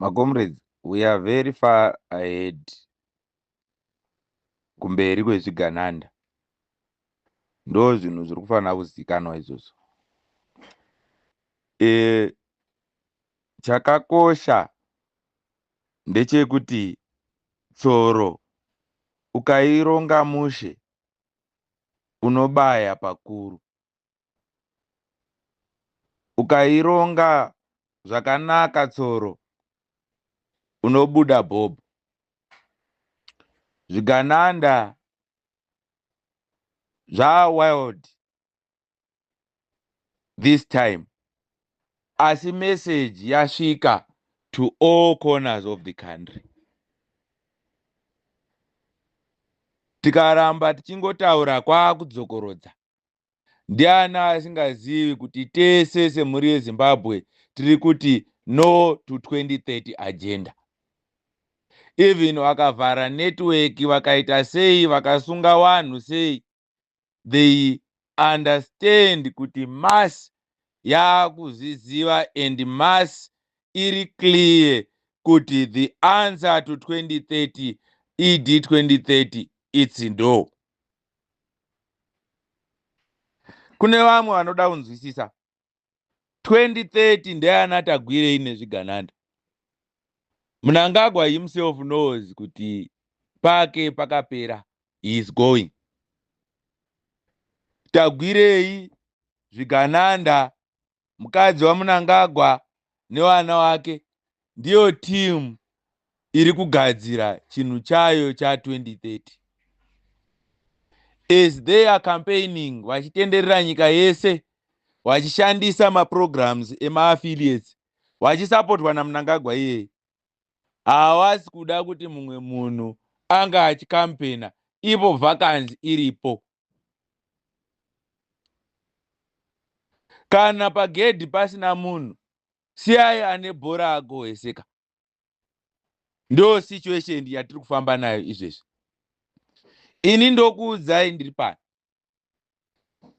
My comrades, we are very far ahead kumberi kwezvigananda. Ndo zvinhu zviri kufanira kuzikanwa izvozvo. Chakakosha ndechekuti tsoro ukaironga mushe unobaya pakuru. Ukaironga zvakanaka tsoro unobuda bhobho. Zvigananda wild this time, asi message yasvika to all corners of the country. Tikaramba tichingotaura kwaakudzokorodza, ndiana asingazivi kuti tese semhuri yeZimbabwe tiri kuti no to 2030 agenda. Even vakavhara network vakaita sei, vakasunga vanhu sei, they understand kuti mass yaakuzviziva and mass iri clear kuti the answer to 2030 ED 2030 it's no. Kune vamwe vanoda kunzwisisa 2030 ndeana Tagwirei nezvigananda. Mnangagwa himself knows kuti pake pakapera, he is going. Tagwirei, zvigananda, mukadzi waMnangagwa nevana wake ndiyo team iri kugadzira chinhu chayo cha 2030. As they are campaigning, vachitenderera nyika yese, vachishandisa maprograms ema-affiliates, vachisapotwa naMnangagwa iyeye, havasi kuda kuti mumwe munhu anga achikampena ipo vacancy iripo. Kana pagedhi pasina munhu, siyai ane bhora agohweseka. Ndo situation yatiri kufamba nayo izvezvi. Ini ndokuudzai ndiri pano,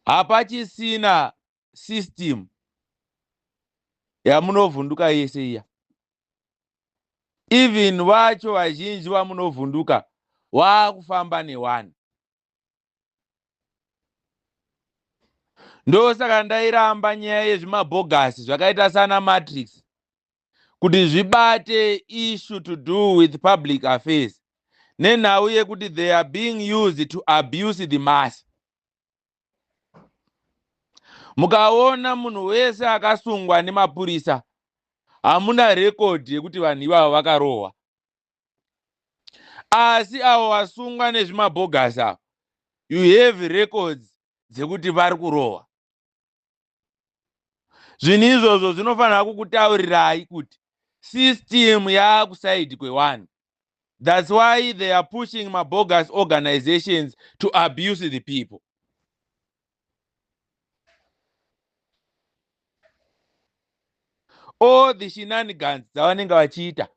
hapachisina system yamunovhunduka yese iya. Even vacho vazhinji vamunovhunduka vaakufamba ne1. Ndosaka ndairamba nyaya yezvimabhogasi zvakaita sana Matrix kuti zvibate issue to do with public affairs, nenhau yekuti they are being used to abuse the mass. Mukaona munhu wese akasungwa nemapurisa, hamuna record yekuti vanhu ivavo vakarohwa. Asi avo vasungwa nezvimabhogasi avo, you have records dzekuti vari kurohwa. Zvinhu izvozvo zvinofanira kukutaurirai kuti system yaakusaidi kwe1. That's why they are pushing mabogus organizations to abuse the people. All the shenanigans dzavanenge vachiita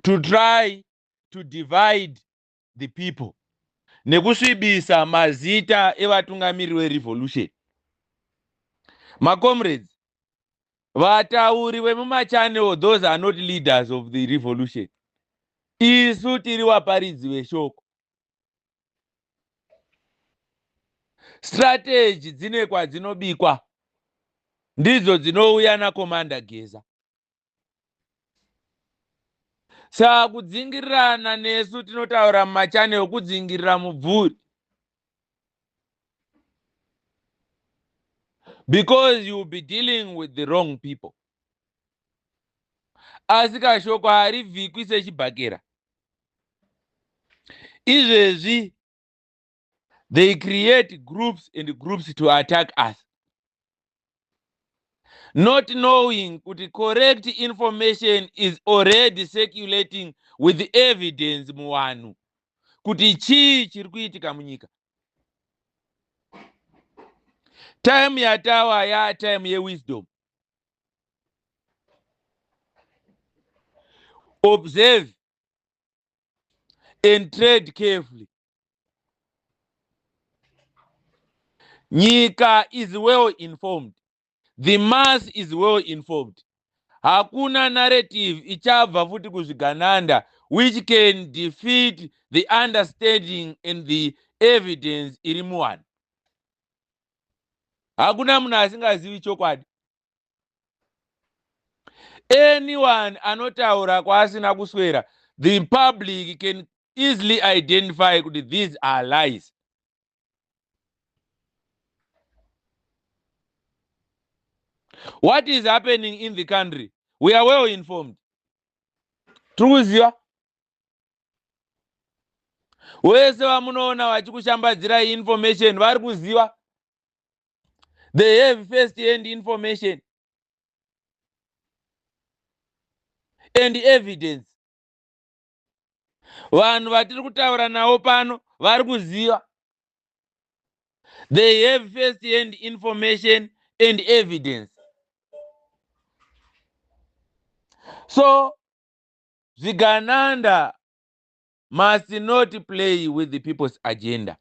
to try to divide the people nekusvibisa mazita evatungamiri verevolution. My comrades, vatauri vemumachannel, those are not leaders of the revolution. Isu tiri vaparidzi veshoko. Strategy dzine kwadzinobikwa, ndidzo dzinouya nakomanda Geza. Saka kudzingirirana nesu tinotaura mumachannel kudzingirira mubvuri. Because you will be dealing with the wrong people. Asika shoko harivhikwi sechibhakera. Izvezvi they create groups and groups to attack us, not knowing kuti correct information is already circulating with evidence muwanhu kuti chii chiri kuitika munyika. Time yatawa ya time yewisdom. Observe and tread carefully. Nyika is well informed. The mass is well informed. hakuna narrative ichabva futi kuzvigananda which can defeat the understanding and the evidence iri muwanhu. Hakuna munhu asingazivi chokwadi. Anyone anotaura kwasina kuswera, the public can easily identify that these are lies. What is happening in the country? We are well informed. Truziva. Wese vamunoona vachikushambadzira information vari kuziva. They have first hand information and evidence. Vanhu vatiri kutaura navo pano vari kuziva. They have first hand information and evidence. So Zvigananda must not play with the people's agenda,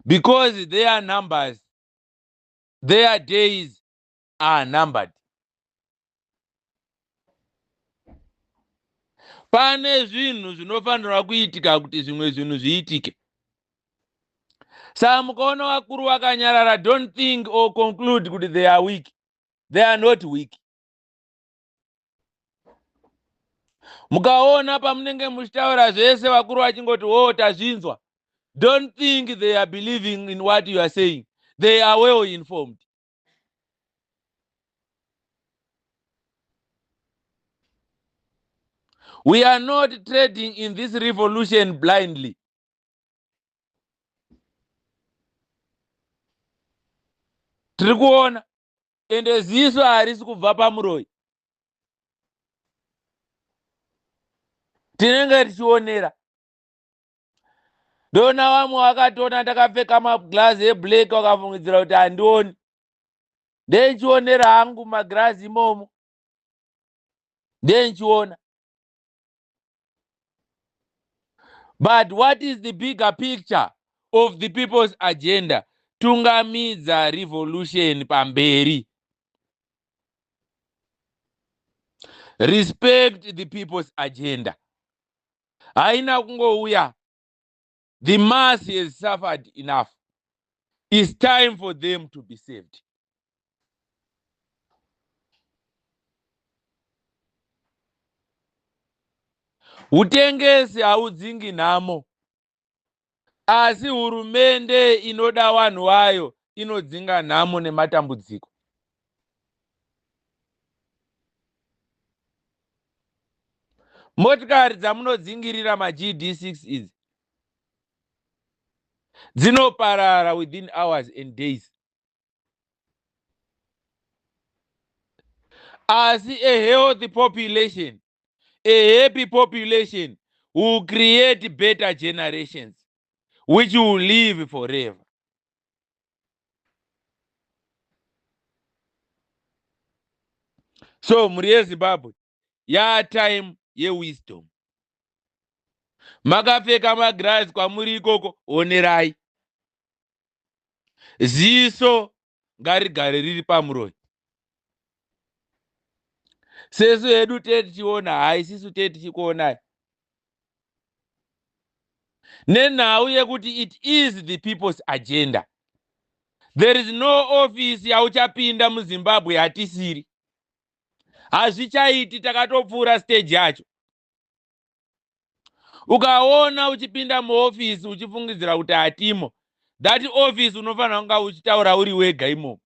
because their numbers, their days are numbered. Pane zvinhu zvinofanirwa kuitika kuti zvimwe zvinhu zviitike. Saka mukaona vakuru vakanyarara, don't think or conclude kuti they are weak. They are not weak. Mukaona pamunenge muchitaura zvese vakuru vachingoti tazvinzwa, don't think they are believing in what you are saying. They are well informed. We are not trading in this revolution blindly. Tiri kuona ende ziso harisi kubva pamuroyi. Tinenge tichionera. Ndona vamwe vakatona takapfeka maglazi eblack vakafungidzira kuti handioni. Ndenchionera hangu maglazi imomo. Ndenchiona. But what is the bigger picture of the people's agenda? Tungamidza revolution pamberi. Respect the people's agenda. Haina kungouya. The mass has suffered enough. It's time for them to be saved. Utengesi haudzingi nhamo. Asi hurumende inoda vanhu vayo inodzinga nhamo nematambudziko. Motikari dzamunodzingirira maGD6 idzi dzinoparara within hours and days. Asi a healthy population, a happy population will create better generations which will live forever. So Mhuri yeZimbabwe, ya time yewisdom. Makapfeka magirazi kwamuri ikoko, onerai. Ziso ngarigare riri pamuroyi. Sesu hedu tichiona, haisisu tichikuonai. Nenhau yekuti it is the people's agenda. There is no office yauchapinda muZimbabwe hatisiri. Hazvichaiti takatopfuura stage yacho. Ukaona uchipinda muoffice uchifungidzira kuti hatimo, that office unofanira kunga uchitaura uri wega imomo.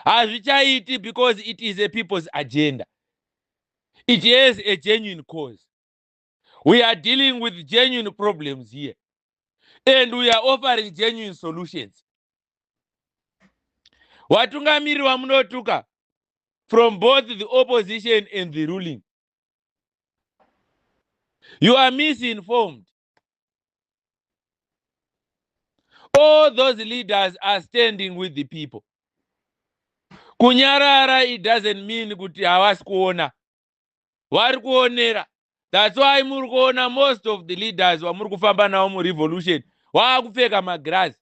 Hazvichaiti because it is a people's agenda. It has a genuine cause. We are dealing with genuine problems here. And we are offering genuine solutions. Watungamiri wamunotuka from both the opposition and the ruling. You are misinformed. All those leaders are standing with the people. Kunyarara, it doesn't mean kuti havasi kuona. Vari kuonera. That's why muri kuona most of the leaders wamuri kufamba navo murevolution vakupfeka magirazi.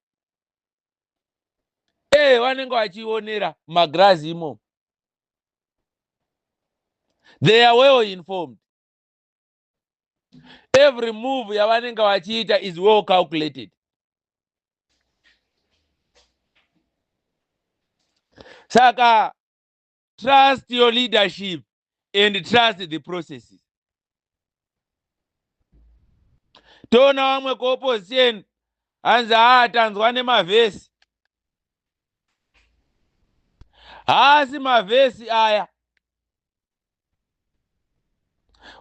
Vanenge vachionera magirazi imomo. They are well informed. Every move yavanenge vachiita is well calculated. Saka, trust your leadership and trust the processes. Tona vamwe kuopposition hanzi tanzwa nemavhesi. Haasi mavhesi aya,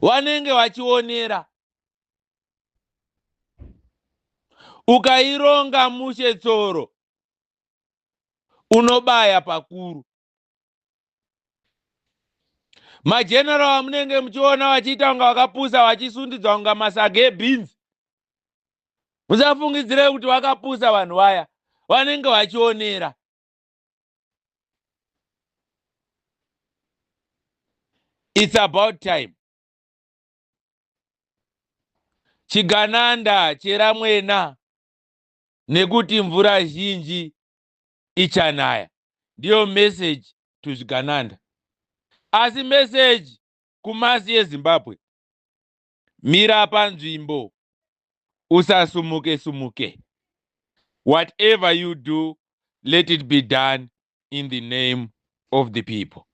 vanenge vachionera. Ukaironga mushe tsoro unobaya pakuru. Mageneral amunenge muchiona vachiita kunga vakapusa vachisundidza kunga masaga ebhinzi, musafungidzire kuti vakapusa vanhu vaya, vanenge vachionera. It's about time. Chigananda chera mwena nekuti mvura zhinji ichanaya. Ndiyo message to Chigananda. Asi message kumasi yeZimbabwe, mira panzvimbo, usasumuke sumuke. Whatever you do, let it be done in the name of the people.